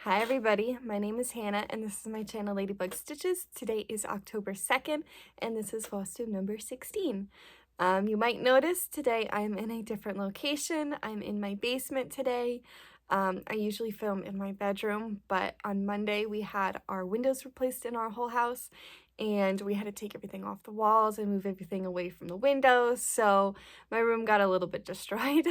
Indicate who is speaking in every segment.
Speaker 1: Hi everybody, my name is Hannah and this is my channel Ladybug Stitches. Today is October 2nd and this is Flosstube number 16. You might notice today I'm in a different location. I'm in my basement today. I usually film in my bedroom, but on Monday we had our windows replaced in our whole house and we had to take everything off the walls and move everything away from the windows, so my room got a little bit destroyed.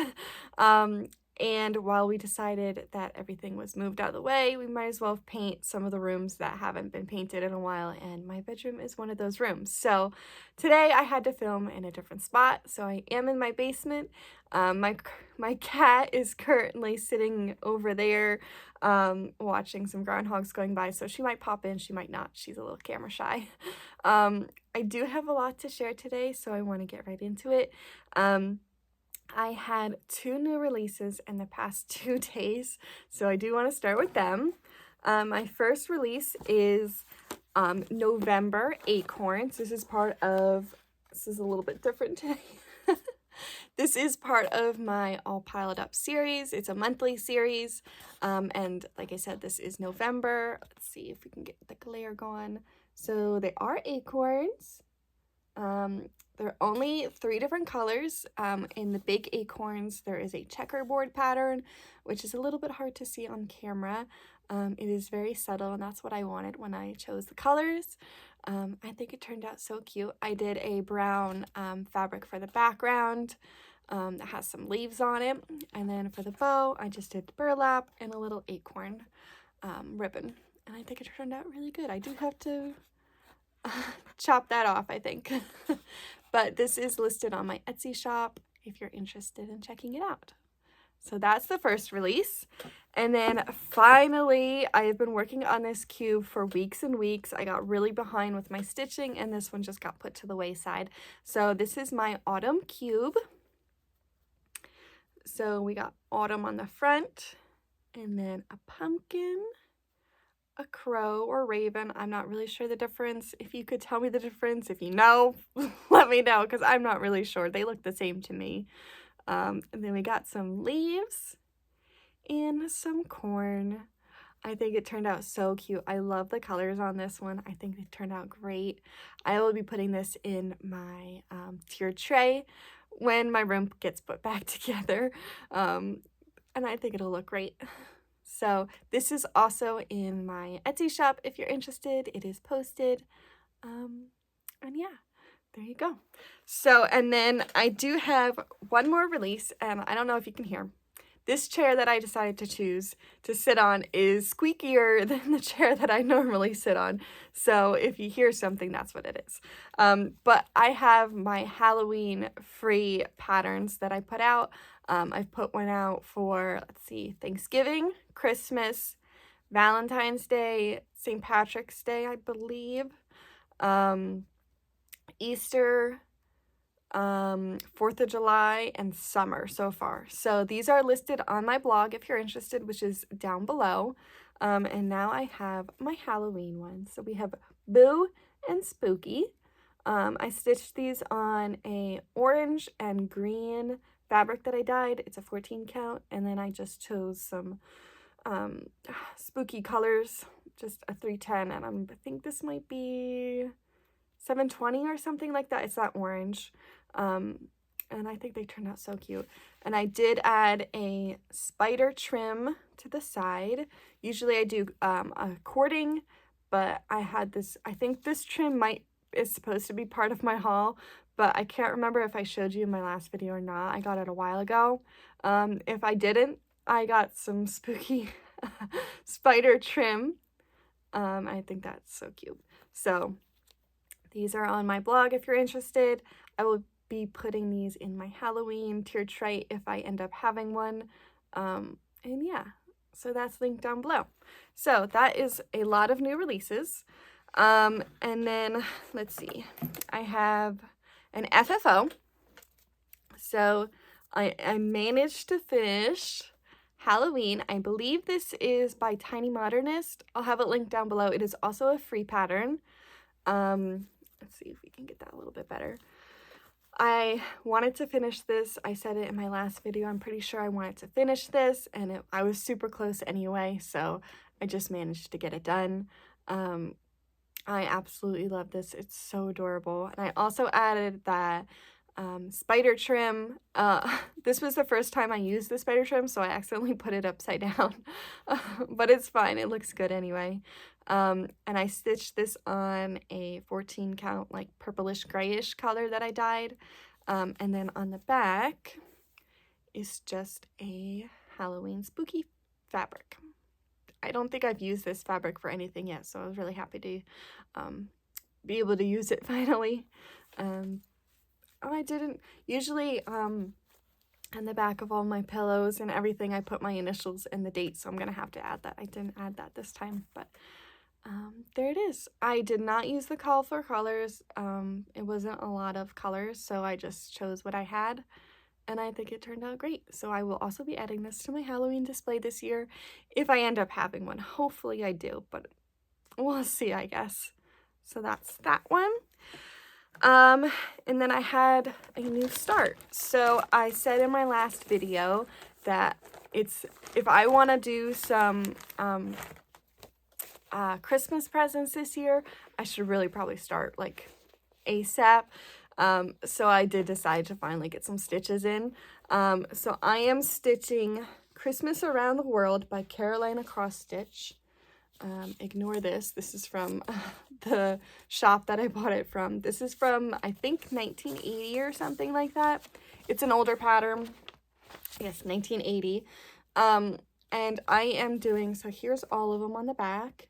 Speaker 1: And while we decided that everything was moved out of the way, we might as well paint some of the rooms that haven't been painted in a while, and my bedroom is one of those rooms. So today I had to film in a different spot, so I am in my basement. My cat is currently sitting over there watching some groundhogs going by, so she might pop in, she might not. She's a little camera shy. I do have a lot to share today, so I want to get right into it. I had 2 new releases in the past 2 days, so I do want to start with them. My first release is November Acorns. This is a little bit different today. This is part of my All Piled Up series. It's a monthly series, and like I said, this is November. Let's see if we can get the glare going. So they are acorns. There are only 3 different colors. In the big acorns, there is a checkerboard pattern, which is a little bit hard to see on camera. It is very subtle, and that's what I wanted when I chose the colors. I think it turned out so cute. I did a brown fabric for the background that has some leaves on it, and then for the bow, I just did burlap and a little acorn ribbon, and I think it turned out really good. I do have to chop that off, I think. But this is listed on my Etsy shop if you're interested in checking it out. So that's the first release. And then finally, I have been working on this cube for weeks and weeks. I got really behind with my stitching and this one just got put to the wayside. So this is my autumn cube. So we got autumn on the front and then a pumpkin, a crow or raven. I'm not really sure the difference. If you could tell me the difference, if you know, let me know, because I'm not really sure. They look the same to me. And then we got some leaves and some corn. I think it turned out so cute. I love the colors on this one. I think they turned out great. I will be putting this in my tiered tray when my room gets put back together. And I think it'll look great. So this is also in my Etsy shop if you're interested. It is posted. And yeah, there you go. So, and then I do have one more release, and I don't know if you can hear. This chair that I decided to choose to sit on is squeakier than the chair that I normally sit on. So if you hear something, that's what it is. But I have my Halloween free patterns that I put out. I've put one out for, let's see, Thanksgiving, Christmas, Valentine's Day, St. Patrick's Day, I believe, Easter, 4th of July, and summer so far. So these are listed on my blog if you're interested, which is down below. And now I have my Halloween ones. So we have Boo and Spooky. I stitched these on a orange and green fabric that I dyed. It's a 14 count, and then I just chose some spooky colors, just a 310, and I think this might be 720 or something like that. It's that orange. And I think they turned out so cute. And I did add a spider trim to the side. Usually I do a cording, but I had this, I think this trim is supposed to be part of my haul, but I can't remember if I showed you in my last video or not. I got it a while ago. If I didn't, I got some spooky spider trim. I think that's so cute. So these are on my blog if you're interested. I will be putting these in my Halloween tiered tray if I end up having one. And yeah, so that's linked down below. So that is a lot of new releases. And then let's see, I have an FFO. So I managed to finish Halloween. I believe this is by Tiny Modernist. I'll have it linked down below. It is also a free pattern. Let's see if we can get that a little bit better. I wanted to finish this. I said it in my last video. I'm pretty sure I wanted to finish this, and I was super close anyway, so I just managed to get it done. I absolutely love this. It's so adorable. And I also added that spider trim. This was the first time I used the spider trim, so I accidentally put it upside down. But it's fine. It looks good anyway. And I stitched this on a 14 count, like purplish grayish color that I dyed. And then on the back is just a Halloween spooky fabric. I don't think I've used this fabric for anything yet, so I was really happy to be able to use it finally. I didn't usually on the back of all my pillows and everything I put my initials and the date, so I'm gonna have to add that. I didn't add that this time, but there it is. I did not use the call for colors. It wasn't a lot of colors, so I just chose what I had, and I think it turned out great. So I will also be adding this to my Halloween display this year if I end up having one. Hopefully I do, but we'll see, I guess. So that's that one. And then I had a new start. So I said in my last video that if I want to do some Christmas presents this year, I should really probably start like ASAP. So I did decide to finally get some stitches in. So I am stitching Christmas Around the World by Carolina Cross Stitch. Ignore this. This is from the shop that I bought it from. This is from, I think, 1980 or something like that. It's an older pattern. Yes, 1980. And I am doing, so here's all of them on the back.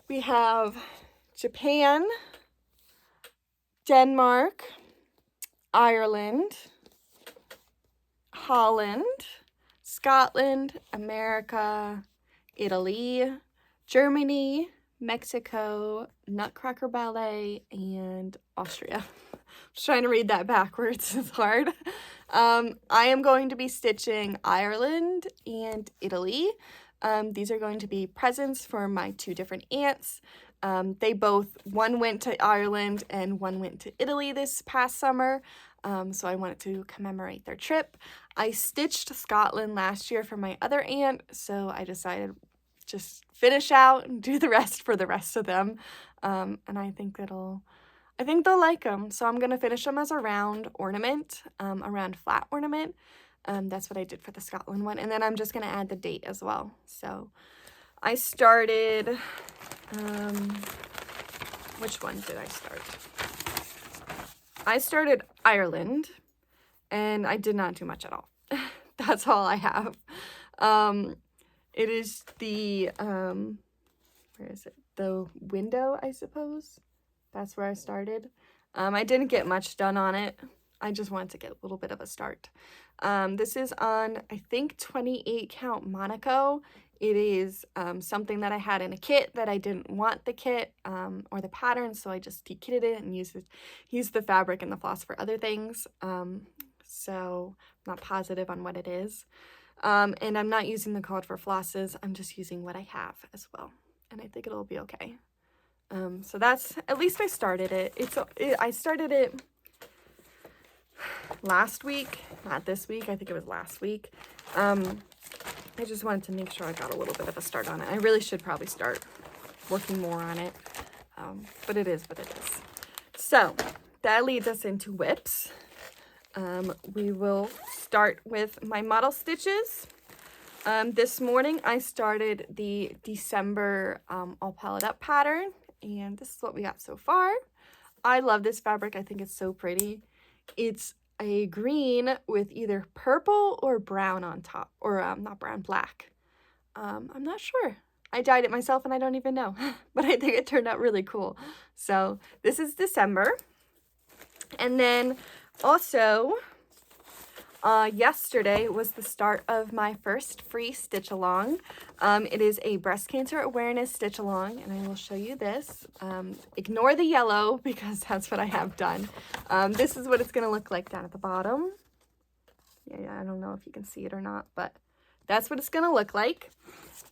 Speaker 1: We have Japan, Denmark, Ireland, Holland, Scotland, America, Italy, Germany, Mexico, Nutcracker Ballet, and Austria. I'm just trying to read that backwards. It's hard. I am going to be stitching Ireland and Italy. These are going to be presents for my two different aunts. One went to Ireland and one went to Italy this past summer. So I wanted to commemorate their trip. I stitched Scotland last year for my other aunt, so I decided just finish out and do the rest for the rest of them. And I think they'll like them. So I'm gonna finish them as a round ornament, a round flat ornament. That's what I did for the Scotland one. And then I'm just gonna add the date as well. So I started, which one did I start? I started Ireland, and I did not do much at all. That's all I have. It is the, where is it? The window, I suppose. That's where I started. I didn't get much done on it. I just wanted to get a little bit of a start. This is on, I think, 28 count Monaco. It is something that I had in a kit that I didn't want the kit or the pattern, so I just de-kitted it and used the fabric and the floss for other things. So I'm not positive on what it is. And I'm not using the code for flosses. I'm just using what I have as well. And I think it'll be okay. So that's, at least I started it. I started it last week, not this week. I think it was last week. I just wanted to make sure I got a little bit of a start on it. I really should probably start working more on it. But it is what it is. So that leads us into whips. We will start with my model stitches. This morning I started the December all palette up pattern, and this is what we got so far. I love this fabric. I think it's so pretty. It's a green with either purple or brown on top, or not brown, black. I'm not sure. I dyed it myself and I don't even know, but I think it turned out really cool. So this is December. And then also, yesterday was the start of my first free stitch along. It is a breast cancer awareness stitch along, and I will show you this. Ignore the yellow because that's what I have done. This is what it's going to look like down at the bottom. Yeah, I don't know if you can see it or not, but that's what it's going to look like.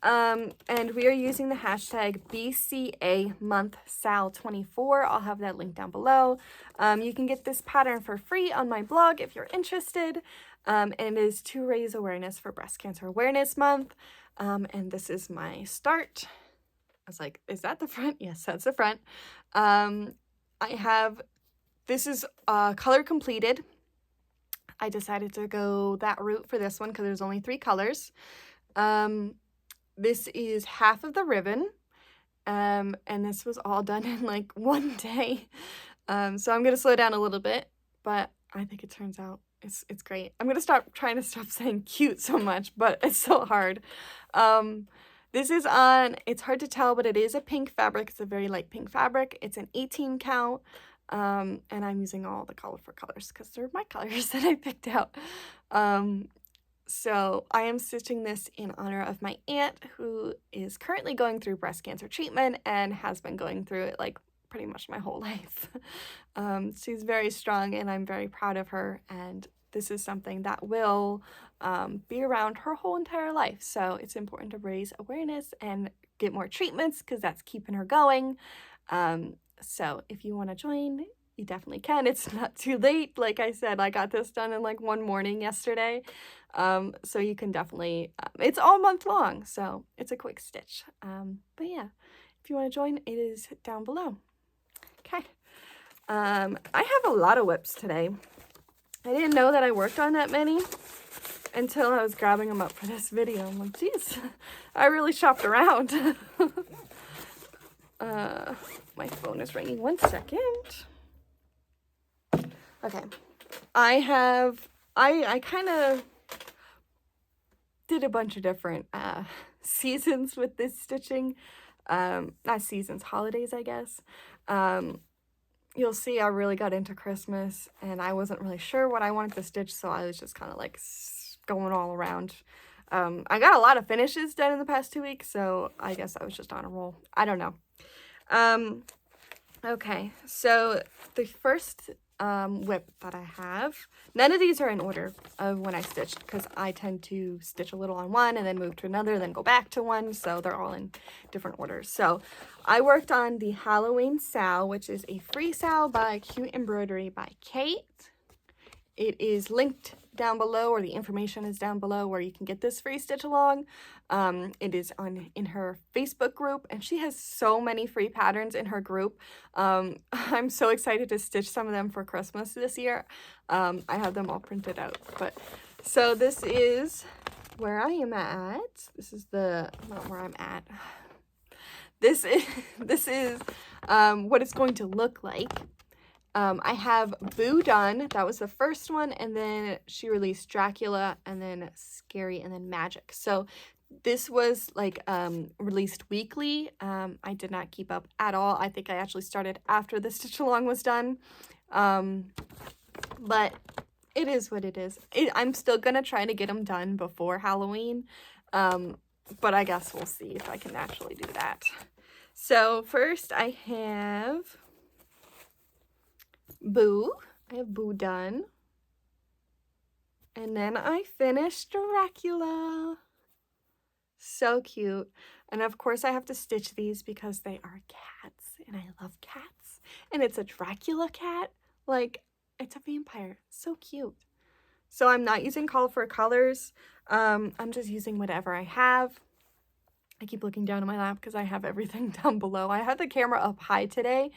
Speaker 1: And we are using the hashtag BCA month SAL24. I'll have that link down below. You can get this pattern for free on my blog if you're interested. And it is to raise awareness for Breast Cancer Awareness Month. And this is my start. I was like, is that the front? Yes, that's the front. This is color completed. I decided to go that route for this one because there's only 3 colors. This is half of the ribbon, and this was all done in like one day. So I'm gonna slow down a little bit, but I think it turns out it's great. I'm gonna stop saying cute so much, but it's so hard. This is on, it's hard to tell, but it is a pink fabric. It's a very light pink fabric. It's an 18 count. And I'm using all the colorful colors because they're my colors that I picked out. So I am stitching this in honor of my aunt, who is currently going through breast cancer treatment and has been going through it like pretty much my whole life. She's very strong and I'm very proud of her, and this is something that will be around her whole entire life. So it's important to raise awareness and get more treatments because that's keeping her going. So if you want to join, you definitely can. It's not too late. Like I said, I got this done in like one morning yesterday. So you can definitely, it's all month long, so it's a quick stitch. But yeah, if you want to join, it is down below. Okay. I have a lot of whips today. I didn't know that I worked on that many until I was grabbing them up for this video. I'm like, geez, I really shopped around. My phone is ringing. 1 second. Okay. I kind of did a bunch of different seasons with this stitching. Not seasons, holidays, I guess. You'll see I really got into Christmas and I wasn't really sure what I wanted to stitch, so I was just kind of like going all around. I got a lot of finishes done in the past 2 weeks, so I guess I was just on a roll. I don't know. Okay, so the first whip that I have, none of these are in order of when I stitched because I tend to stitch a little on one and then move to another, then go back to one, so they're all in different orders. So I worked on the Halloween SAL, which is a free SAL by Cute Embroidery by Kate. It is linked down below, or the information is down below where you can get this free stitch along. It is in her Facebook group, and she has so many free patterns in her group. I'm so excited to stitch some of them for Christmas this year. I have them all printed out. But so this is where I am at. This is not where I'm at. This is what it's going to look like. I have Boo done. That was the first one, and then she released Dracula, and then Scary, and then Magic. So this was like released weekly. I did not keep up at all. I think I actually started after the stitch along was done. But it is what it is. I'm still gonna try to get them done before Halloween. But I guess we'll see if I can actually do that. So first I have Boo. I have Boo done. And then I finished Dracula. So cute. And of course I have to stitch these because they are cats. And I love cats. And it's a Dracula cat. Like, it's a vampire. So cute. So I'm not using colorful colors. I'm just using whatever I have. I keep looking down at my lap because I have everything down below. I had the camera up high today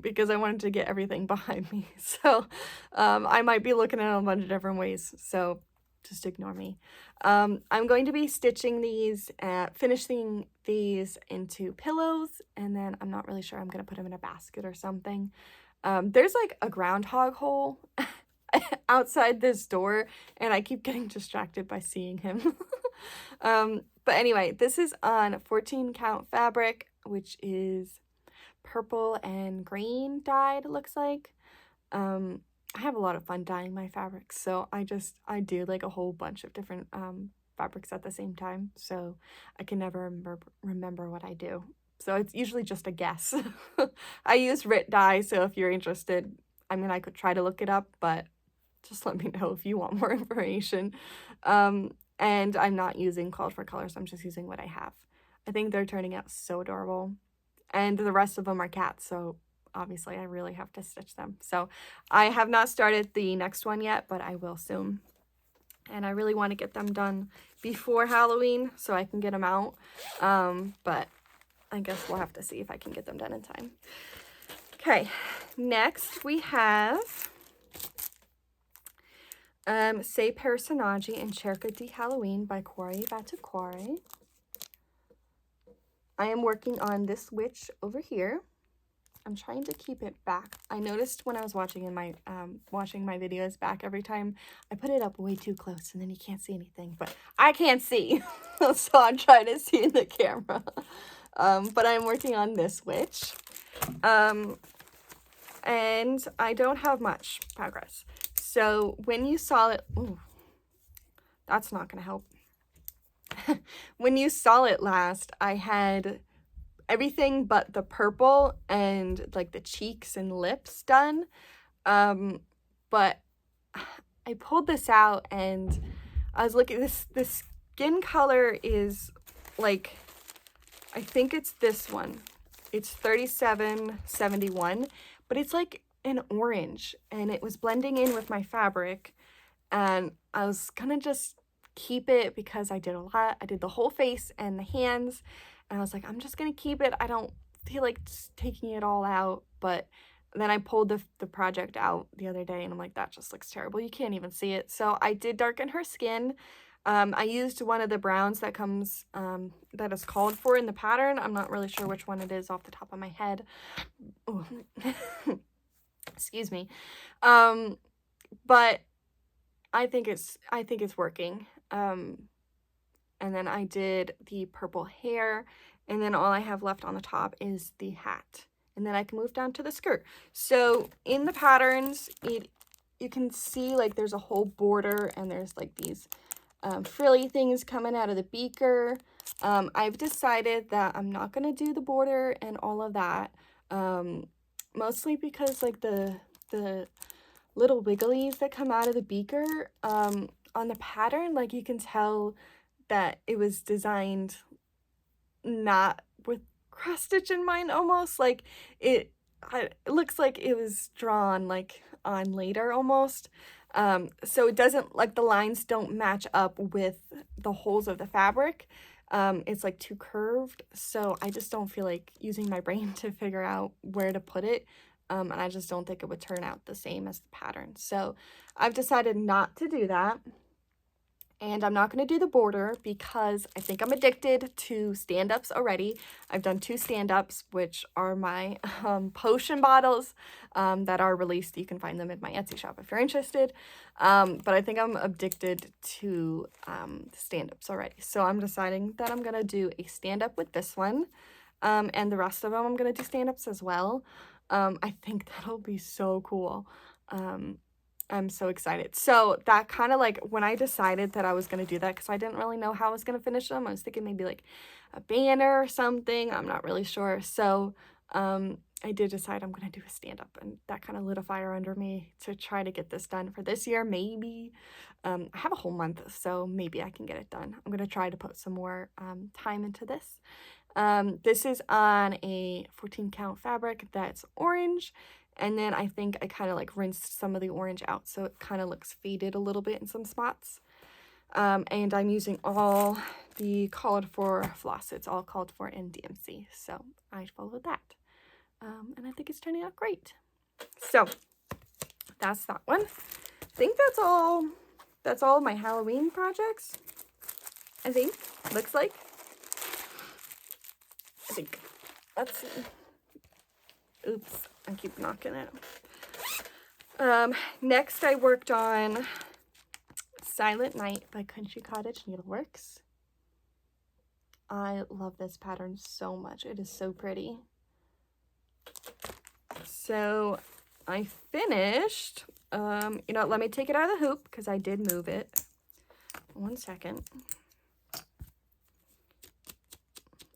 Speaker 1: because I wanted to get everything behind me. So I might be looking at it a bunch of different ways. So just ignore me. I'm going to be stitching these, finishing these into pillows. And then I'm not really sure. I'm going to put them in a basket or something. There's like a groundhog hole outside this door. And I keep getting distracted by seeing him. But anyway, this is on 14 count fabric, which is purple and green dyed, it looks like. I have a lot of fun dyeing my fabrics, so I do like a whole bunch of different fabrics at the same time, so I can never remember what I do. So it's usually just a guess. I use Rit dye, so if you're interested, I mean, I could try to look it up, but just let me know if you want more information. And I'm not using called for colors. I'm just using what I have. I think they're turning out so adorable. And the rest of them are cats, so obviously I really have to stitch them. So I have not started the next one yet, but I will soon. And I really want to get them done before Halloween so I can get them out. But I guess we'll have to see if I can get them done in time. Okay, next we have Sei Personaggi and Cerca di Halloween by Cuore Batticuore. I am working on this witch over here. I'm trying to keep it back. I noticed when I was watching my videos back, every time I put it up way too close and then you can't see anything, but I can't see. So I'm trying to see in the camera. But I'm working on this witch. And I don't have much progress. So when you saw it, ooh, that's not gonna help. When you saw it last, I had everything but the purple and like the cheeks and lips done. But I pulled this out and I was looking, this skin color is like, I think it's this one. It's 3771, but it's like an orange and it was blending in with my fabric, and I was gonna just keep it because I did a lot. I did the whole face and the hands, and I was like, I'm just gonna keep it. I don't feel like taking it all out. But then I pulled the project out the other day and I'm like, that just looks terrible. You can't even see it. So I did darken her skin. I used one of the browns that comes, that is called for in the pattern. I'm not really sure which one it is off the top of my head. Excuse me. But I think it's working. And then I did the purple hair, and then all I have left on the top is the hat. And then I can move down to the skirt. So in the patterns, you can see like there's a whole border and there's like these frilly things coming out of the beaker. I've decided that I'm not going to do the border and all of that. Mostly because like the little wigglies that come out of the beaker, on the pattern, like you can tell that it was designed not with cross stitch in mind, almost like it looks like it was drawn like on later almost. So it doesn't, like the lines don't match up with the holes of the fabric. It's like too curved, so I just don't feel like using my brain to figure out where to put it. And I just don't think it would turn out the same as the pattern. So I've decided not to do that. And I'm not going to do the border because I think I'm addicted to stand-ups already. I've done 2 stand-ups, which are my potion bottles that are released. You can find them in my Etsy shop if you're interested. But I think I'm addicted to stand-ups already. So I'm deciding that I'm going to do a stand-up with this one. And the rest of them I'm going to do stand-ups as well. I think that'll be so cool. I'm so excited. So that kind of like when I decided that I was going to do that, because I didn't really know how I was going to finish them. I was thinking maybe like a banner or something. I'm not really sure. So I did decide I'm going to do a stand-up, and that kind of lit a fire under me to try to get this done for this year. Maybe I have a whole month, so maybe I can get it done. I'm going to try to put some more time into this. This is on a 14 count fabric that's orange. And then I think I kind of like rinsed some of the orange out, so it kind of looks faded a little bit in some spots. And I'm using all the called for floss. It's all called for in DMC, so I followed that. And I think it's turning out great. So that's that one. I think that's all of my Halloween projects. I think. Looks like. I think. Let's see. Oops, I keep knocking it. Next I worked on Silent Night by Country Cottage Needleworks. I love this pattern so much. It is so pretty. So I finished, let me take it out of the hoop because I did move it. 1 second.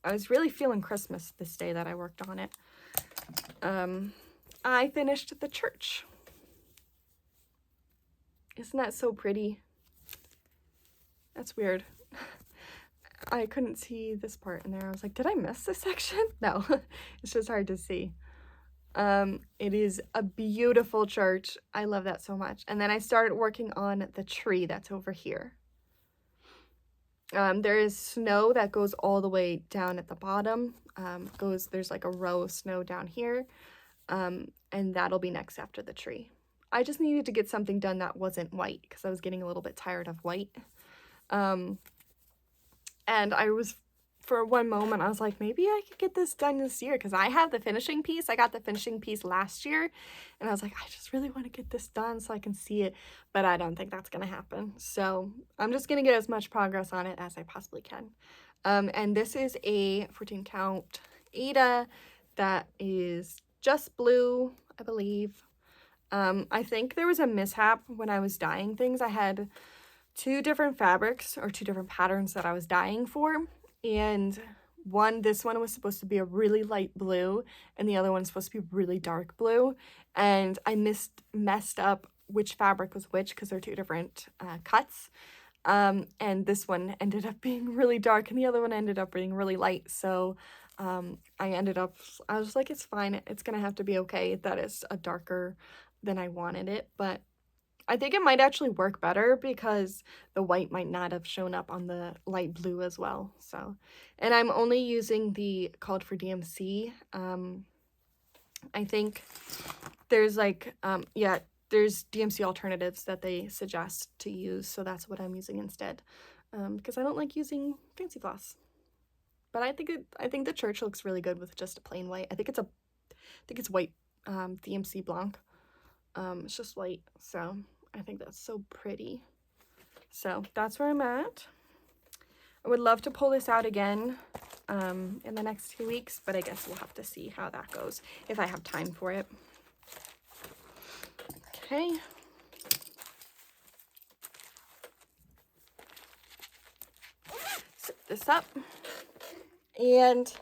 Speaker 1: I was really feeling Christmas this day that I worked on it. I finished the church. Isn't that so pretty? That's weird. I couldn't see this part in there. I was like, did I miss this section? No, it's just hard to see. It is a beautiful church. I love that so much. And then I started working on the tree that's over here. There is snow that goes all the way down at the bottom. There's like a row of snow down here. And that'll be next after the tree. I just needed to get something done that wasn't white because I was getting a little bit tired of white. And I was, for one moment, I was like, maybe I could get this done this year because I have the finishing piece. I got the finishing piece last year, and I was like, I just really want to get this done so I can see it, but I don't think that's going to happen. So I'm just going to get as much progress on it as I possibly can. And this is a 14 count Ada that is just blue, I believe. I think there was a mishap when I was dyeing things. I had 2 different fabrics or 2 different patterns that I was dyeing for, and this one was supposed to be a really light blue and the other one's supposed to be really dark blue, and I messed up which fabric was which because they're 2 different cuts, and this one ended up being really dark and the other one ended up being really light. So I was like, it's fine, it's gonna have to be okay that it's a darker than I wanted it, but I think it might actually work better because the white might not have shown up on the light blue as well. So, and I'm only using the called for DMC. I think there's like, there's DMC alternatives that they suggest to use. So that's what I'm using instead, because I don't like using fancy floss. But I think the church looks really good with just a plain white. I think it's white, DMC Blanc. It's just white, so I think that's so pretty. So that's where I'm at. I would love to pull this out again in the next 2 weeks, but I guess we'll have to see how that goes, if I have time for it. Okay. Set this up. And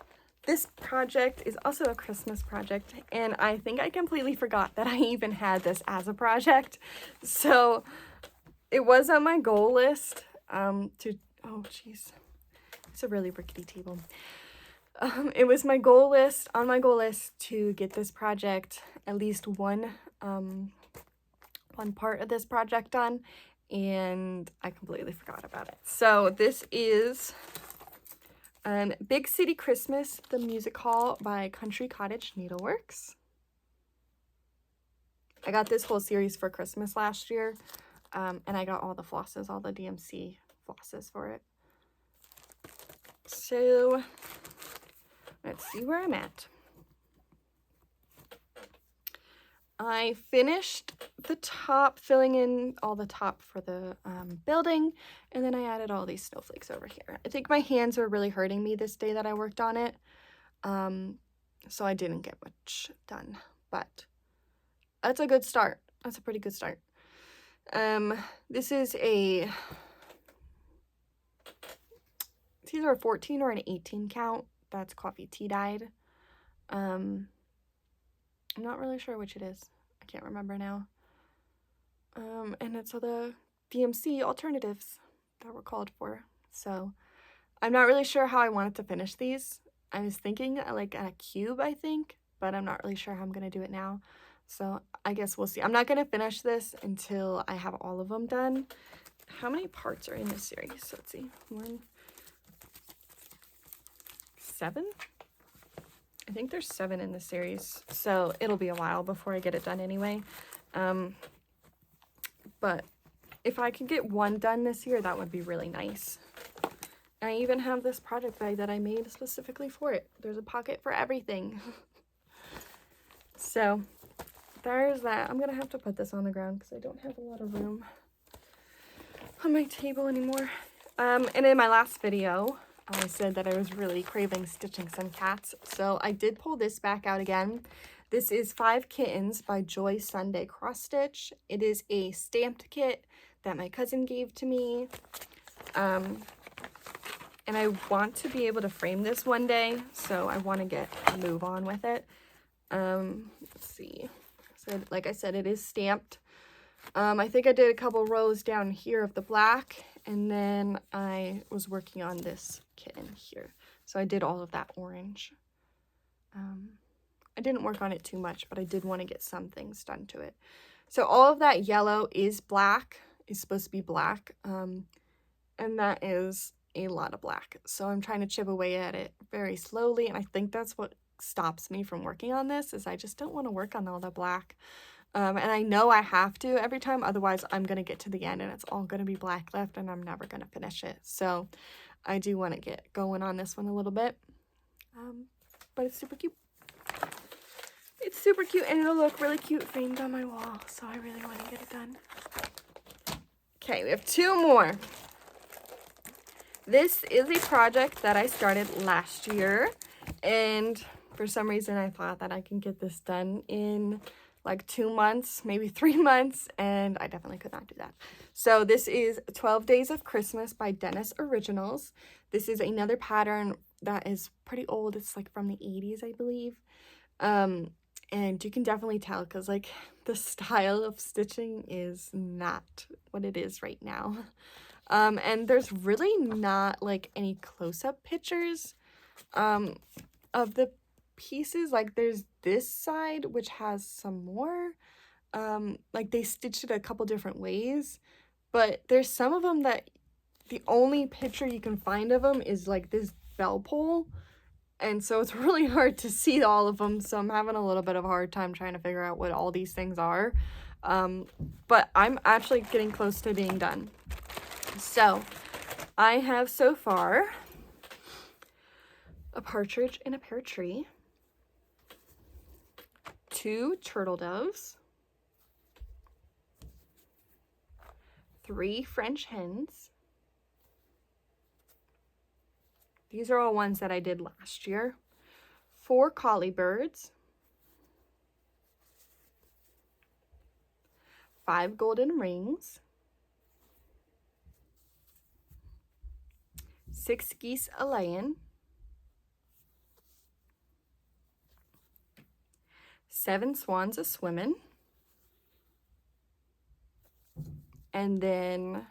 Speaker 1: this project is also a Christmas project, and I think I completely forgot that I even had this as a project. So it was on my goal list oh jeez, it's a really rickety table. It was on my goal list to get this project, at least one part of this project done, and I completely forgot about it. So this is Big City Christmas, the Music Hall by Country Cottage Needleworks. I got this whole series for Christmas last year, and I got all the flosses, all the DMC flosses for it. So let's see where I'm at. I finished the top, filling in all the top for the building, and then I added all these snowflakes over here. I think my hands were really hurting me this day that I worked on it, so I didn't get much done, but that's a good start. That's a pretty good start. This is it's either a 14 or an 18 count. That's coffee tea dyed. I'm not really sure which it is. I can't remember now. And it's the DMC alternatives that were called for. So I'm not really sure how I wanted to finish these. I was thinking like a cube, I think, but I'm not really sure how I'm going to do it now. So I guess we'll see. I'm not going to finish this until I have all of them done. How many parts are in this series? Let's see. 7? I think there's 7 in the series, so it'll be a while before I get it done anyway. But if I could get one done this year, that would be really nice. I even have this project bag that I made specifically for it. There's a pocket for everything. So there's that. I'm gonna have to put this on the ground because I don't have a lot of room on my table anymore. And in my last video, I said that I was really craving stitching some cats, so I did pull this back out again. This is 5 Kittens by Joy Sunday Cross Stitch. It is a stamped kit that my cousin gave to me, and I want to be able to frame this one day, so I want to get a move on with it. Let's see. So like I said, it is stamped. I think I did a couple rows down here of the black, and then I was working on this kitten here. So I did all of that orange. I didn't work on it too much, but I did want to get some things done to it. So all of that yellow is black, is supposed to be black, and that is a lot of black. So I'm trying to chip away at it very slowly, and I think that's what stops me from working on this, is I just don't want to work on all the black. And I know I have to every time, otherwise I'm going to get to the end and it's all going to be black left and I'm never going to finish it. So I do want to get going on this one a little bit, but it's super cute. It's super cute and it'll look really cute framed on my wall, so I really want to get it done. Okay, we have two more. This is a project that I started last year, and for some reason I thought that I can get this done in like 2 months, maybe 3 months, and I definitely could not do that. So this is 12 Days of Christmas by Dennis Originals. This is another pattern that is pretty old. It's like from the 80s, I believe. And you can definitely tell because like the style of stitching is not what it is right now. And there's really not like any close-up pictures of the pieces. Like there's this side which has some more, like they stitched it a couple different ways, but there's some of them that the only picture you can find of them is like this bell pull, and so it's really hard to see all of them, so I'm having a little bit of a hard time trying to figure out what all these things are. But I'm actually getting close to being done. So I have so far a partridge in a pear tree, 2 turtle doves, 3 French hens. These are all ones that I did last year. 4 collie birds, 5 golden rings, 6 geese a-laying, 7 swans a-swimming, and then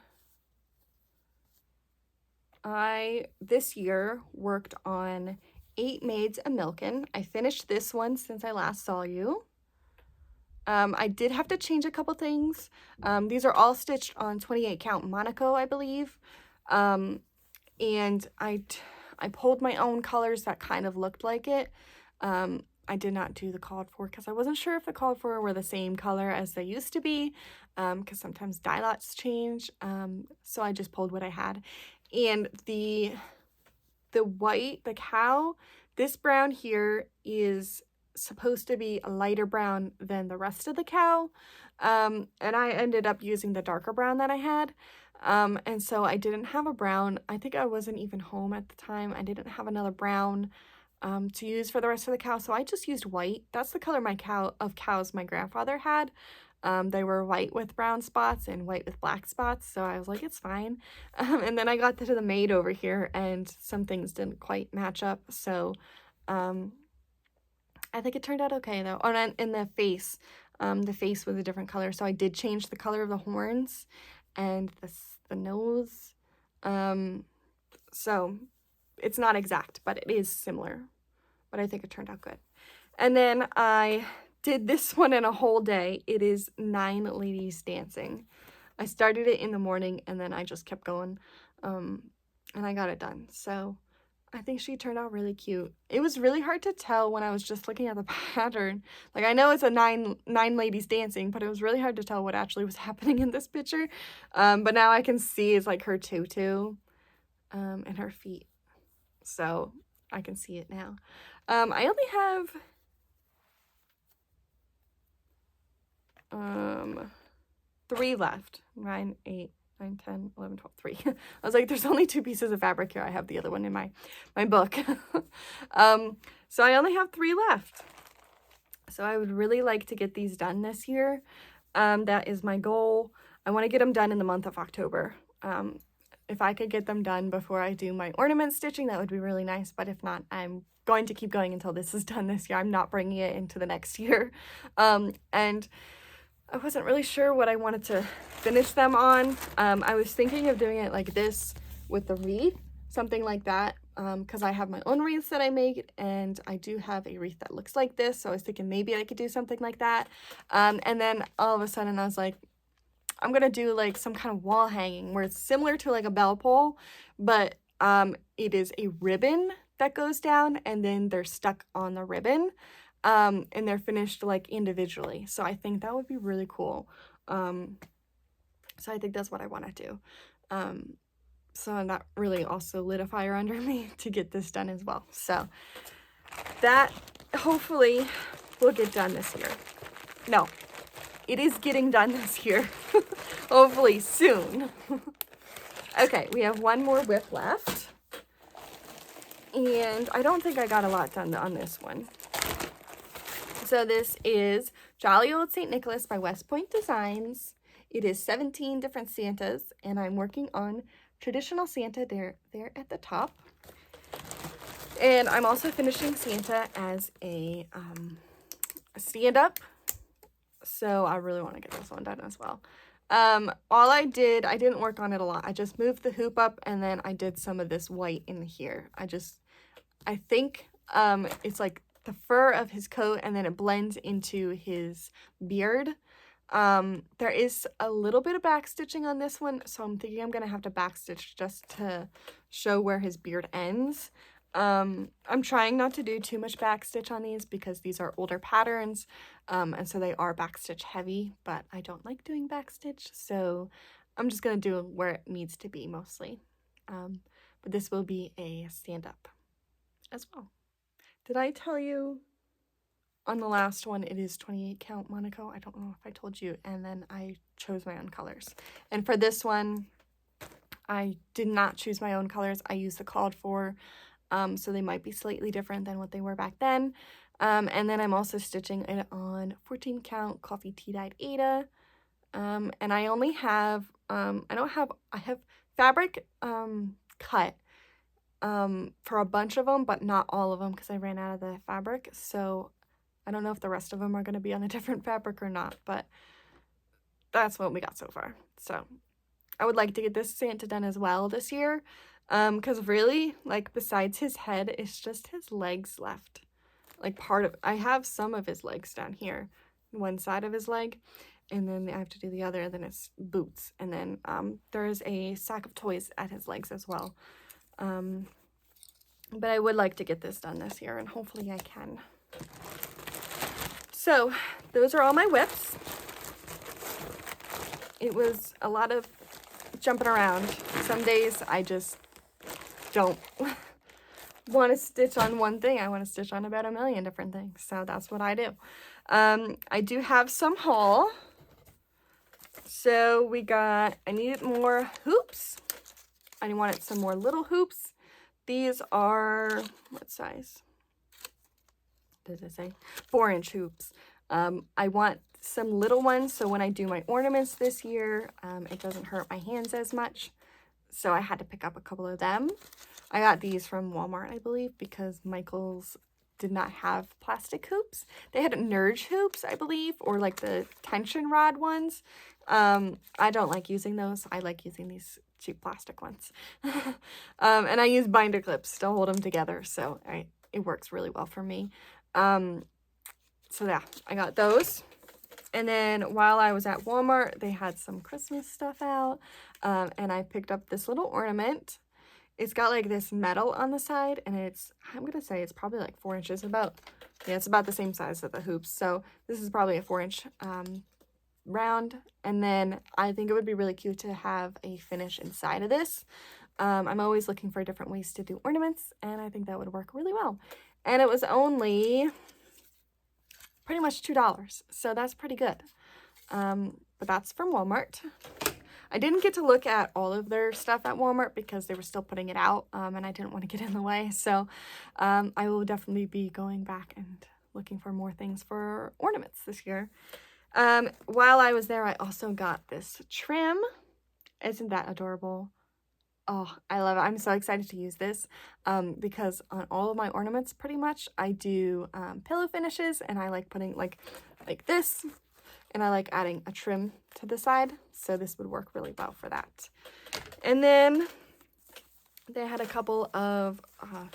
Speaker 1: I this year worked on 8 maids a-milking. I finished this one since I last saw you. I did have to change a couple things. These are all stitched on 28 count Monaco, I believe. And I pulled my own colors that kind of looked like it. I did not do the called for because I wasn't sure if the called for were the same color as they used to be, because sometimes dye lots change. So I just pulled what I had. And the white, the cow, this brown here is supposed to be a lighter brown than the rest of the cow. And I ended up using the darker brown that I had. And so I didn't have a brown. I think I wasn't even home at the time. I didn't have another brown to use for the rest of the cow, so I just used white. That's the color cows my grandfather had. They were white with brown spots and white with black spots, so I was like, it's fine. And then I got to the maid over here, and some things didn't quite match up, so I think it turned out okay, though. Oh, and in the face was a different color, so I did change the color of the horns and the nose. So it's not exact, but it is similar. But I think it turned out good. And then I did this one in a whole day. It is 9 ladies dancing. I started it in the morning and then I just kept going. And I got it done. So I think she turned out really cute. It was really hard to tell when I was just looking at the pattern. Like, I know it's a nine ladies dancing, but it was really hard to tell what actually was happening in this picture. But now I can see it's like her tutu and her feet. So I can see it now. I only have 3 left. 9, 8, 9, 10, 11, 12, 3. I was like, there's only 2 pieces of fabric here. I have the other one in my book. So I only have 3 left. So I would really like to get these done this year. That is my goal. I want to get them done in the month of October. If I could get them done before I do my ornament stitching, that would be really nice. But if not, I'm going to keep going until this is done this year. I'm not bringing it into the next year. And I wasn't really sure what I wanted to finish them on. I was thinking of doing it like this with the wreath, something like that, because I have my own wreaths that I make, and I do have a wreath that looks like this, so I was thinking maybe I could do something like that. And then all of a sudden I was like, I'm gonna do like some kind of wall hanging where it's similar to like a bell pull, but it is a ribbon that goes down and then they're stuck on the ribbon, and they're finished like individually. So I think that would be really cool. So I think that's what I want to do. So that really also lit a fire under me to get this done as well. So that hopefully will get done this year. No, it is getting done this year. Hopefully soon. Okay, we have one more whip left. And I don't think I got a lot done on this one. So this is Jolly Old St. Nicholas by West Point Designs. It is 17 different Santas, and I'm working on traditional Santa there at the top. And I'm also finishing Santa as a stand-up. So I really want to get this one done as well. All I didn't work on it a lot. I just moved the hoop up, and then I did some of this white in here. I think it's like the fur of his coat, and then it blends into his beard. There is a little bit of backstitching on this one, so I'm thinking I'm gonna have to backstitch just to show where his beard ends. I'm trying not to do too much backstitch on these because these are older patterns, and so they are backstitch heavy, but I don't like doing backstitch, so I'm just gonna do where it needs to be mostly. But this will be a stand-up as well. Did I tell you on the last one it is 28 count Monaco? I don't know if I told you, and then I chose my own colors. And for this one, I did not choose my own colors. I used the called for, so they might be slightly different than what they were back then. And then I'm also stitching it on 14 count coffee tea dyed Aida. And I only have, I have fabric cut for a bunch of them, but not all of them because I ran out of the fabric. So I don't know if the rest of them are going to be on a different fabric or not, but that's what we got so far. So I would like to get this Santa done as well this year, because really, like, besides his head, it's just his legs left. Like, I have some of his legs down here, one side of his leg, and then I have to do the other, and then it's boots, and then there's a sack of toys at his legs as well. But I would like to get this done this year, and hopefully I can. So those are all my whips. It was a lot of jumping around. Some days I just don't want to stitch on one thing. I want to stitch on about a million different things. So that's what I do. I do have some haul. So I needed more hoops. I wanted some more little hoops. These are, what size? Does it say? 4-inch hoops. I want some little ones so when I do my ornaments this year, it doesn't hurt my hands as much. So I had to pick up a couple of them. I got these from Walmart, I believe, because Michael's did not have plastic hoops. They had Nerge hoops, I believe, or like the tension rod ones. I don't like using those. I like using these cheap plastic ones. And I use binder clips to hold them together, so it works really well for me. So yeah, I got those. And then while I was at Walmart, they had some Christmas stuff out, and I picked up this little ornament. It's got like this metal on the side, and I'm gonna say it's probably like 4 inches, it's about the same size as the hoops. So this is probably a 4-inch round, and then I think it would be really cute to have a finish inside of this. I'm always looking for different ways to do ornaments, and I think that would work really well. And it was only pretty much $2, so that's pretty good. But that's from Walmart. I didn't get to look at all of their stuff at Walmart because they were still putting it out, and I didn't want to get in the way. So I will definitely be going back and looking for more things for ornaments this year. While I was there, I also got this trim. Isn't that adorable? Oh, I love it. I'm so excited to use this because on all of my ornaments, pretty much, I do pillow finishes, and I like putting like this and I like adding a trim to the side, so this would work really well for that. And then they had a couple of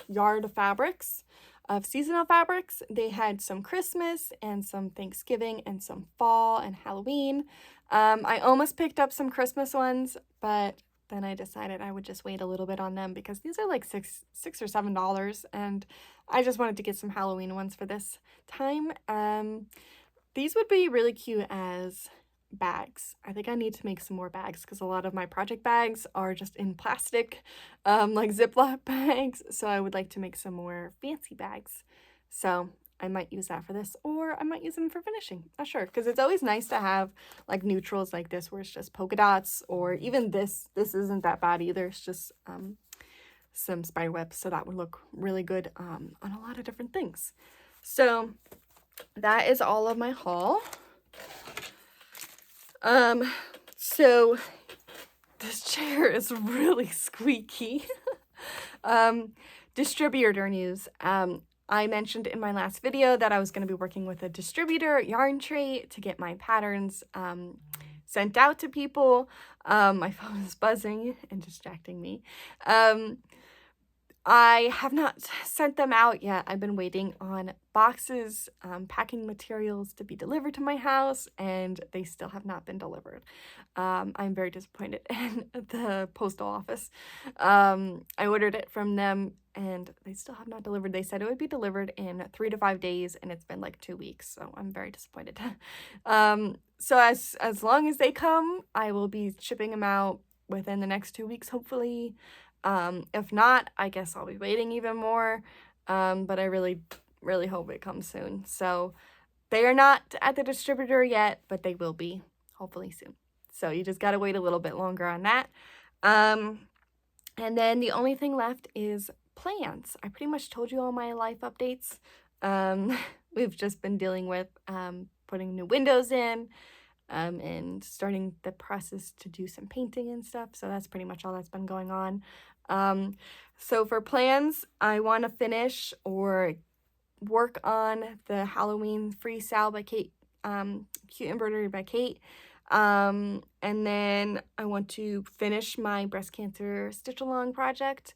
Speaker 1: yard fabrics, of seasonal fabrics. They had some Christmas and some Thanksgiving and some fall and Halloween. I almost picked up some Christmas ones, but then I decided I would just wait a little bit on them because these are like $6 or $7, and I just wanted to get some Halloween ones for this time. These would be really cute as bags. I think I need to make some more bags because a lot of my project bags are just in plastic, like Ziploc bags. So I would like to make some more fancy bags. So I might use that for this, or I might use them for finishing. Not sure, because it's always nice to have like neutrals like this where it's just polka dots, or even this isn't that bad either. It's just some spider webs, so that would look really good on a lot of different things. So that is all of my haul. So this chair is really squeaky. Distributor news. I mentioned in my last video that I was going to be working with a distributor yarn tray to get my patterns sent out to people. My phone is buzzing and distracting me. I have not sent them out yet. I've been waiting on boxes, packing materials to be delivered to my house, and they still have not been delivered. I'm very disappointed in the postal office. I ordered it from them, and they still have not delivered. They said it would be delivered in 3 to 5 days, and it's been like 2 weeks, so I'm very disappointed. So as long as they come, I will be shipping them out within the next 2 weeks, hopefully. If not, I guess I'll be waiting even more, but I really hope it comes soon. So they are not at the distributor yet, but they will be hopefully soon. So you just gotta wait a little bit longer on that. And then the only thing left is plans. I pretty much told you all my life updates. We've just been dealing with putting new windows in, and starting the process to do some painting and stuff. So that's pretty much all that's been going on. So for plans, I want to finish or work on the Halloween free SAL by Kate, Cute Embroidery by Kate. And then I want to finish my breast cancer stitch along project.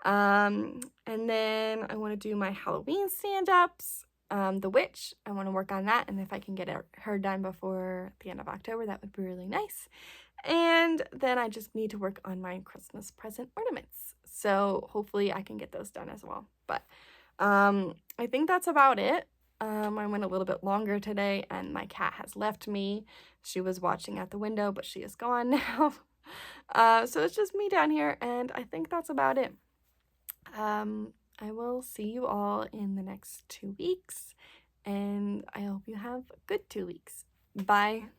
Speaker 1: And then I want to do my Halloween stand-ups. The witch, I want to work on that, and if I can get her done before the end of October, that would be really nice. And then I just need to work on my Christmas present ornaments, so hopefully I can get those done as well. But I think that's about it. I went a little bit longer today, and my cat has left me. She was watching out the window, but she is gone now. So it's just me down here, and I think that's about it. I will see you all in the next 2 weeks, and I hope you have a good 2 weeks. Bye.